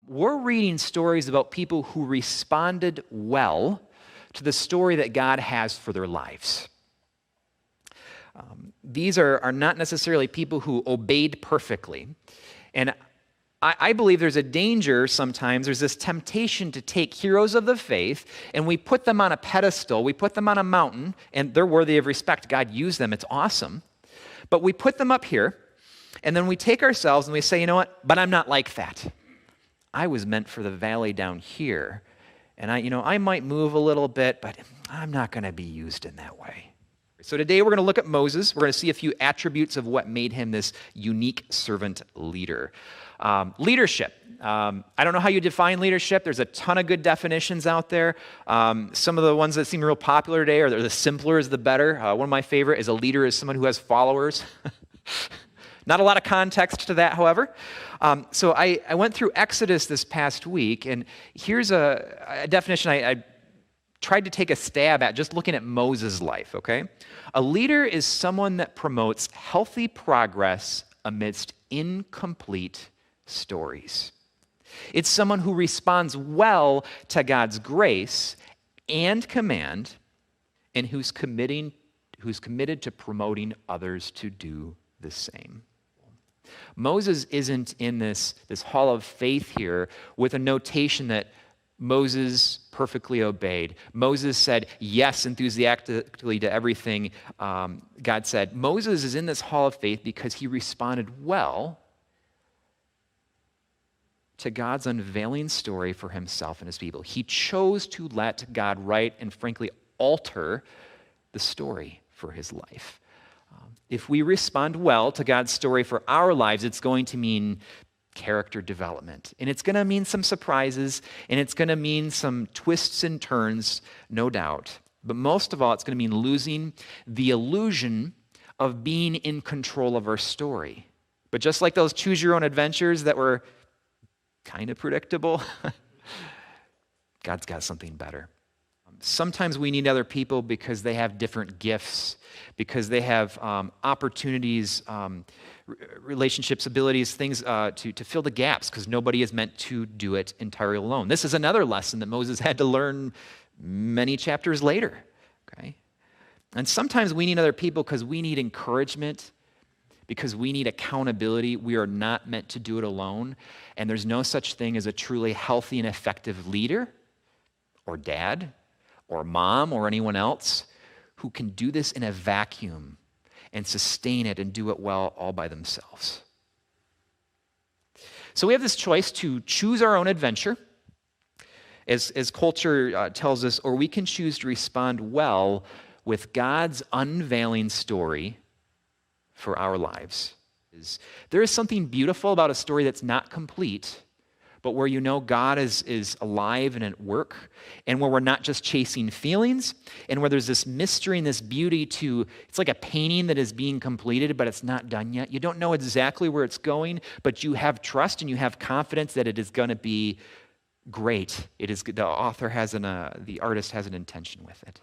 We're reading stories about people who responded well to the story that God has for their lives. These are not necessarily people who obeyed perfectly. And I believe there's a danger sometimes, there's this temptation to take heroes of the faith and we put them on a pedestal, we put them on a mountain, and they're worthy of respect. God used them, it's awesome. But we put them up here, and then we take ourselves and we say, you know what, but I'm not like that. I was meant for the valley down here. And I might move a little bit, but I'm not going to be used in that way. So today we're going to look at Moses. We're going to see a few attributes of what made him this unique servant leader. Leadership. I don't know how you define leadership. There's a ton of good definitions out there. Some of the ones that seem real popular today are the simpler is the better. One of my favorite is a leader is someone who has followers. Not a lot of context to that, however. So I went through Exodus this past week, and here's a definition I tried to take a stab at just looking at Moses' life, okay? A leader is someone that promotes healthy progress amidst incomplete stories. It's someone who responds well to God's grace and command, and who's committed to promoting others to do the same. Moses isn't in this hall of faith here with a notation that Moses perfectly obeyed. Moses said yes enthusiastically to everything God said. Moses is in this hall of faith because he responded well to God's unveiling story for himself and his people. He chose to let God write and frankly alter the story for his life. If we respond well to God's story for our lives, it's going to mean character development. And it's going to mean some surprises, and it's going to mean some twists and turns, no doubt. But most of all, it's going to mean losing the illusion of being in control of our story. But just like those choose your own adventures that were kind of predictable, God's got something better. Sometimes we need other people because they have different gifts, because they have opportunities, relationships, abilities, things to fill the gaps, because nobody is meant to do it entirely alone. This is another lesson that Moses had to learn many chapters later. Okay? And sometimes we need other people because we need encouragement, because we need accountability. We are not meant to do it alone. And there's no such thing as a truly healthy and effective leader or dad or mom or anyone else who can do this in a vacuum and sustain it and do it well all by themselves. So we have this choice to choose our own adventure, as culture tells us, or we can choose to respond well with God's unveiling story for our lives. There is something beautiful about a story that's not complete, but where you know God is alive and at work, and where we're not just chasing feelings, and where there's this mystery and this beauty to, it's like a painting that is being completed, but it's not done yet. You don't know exactly where it's going, but you have trust and you have confidence that it is going to be great. It is, the artist has an intention with it.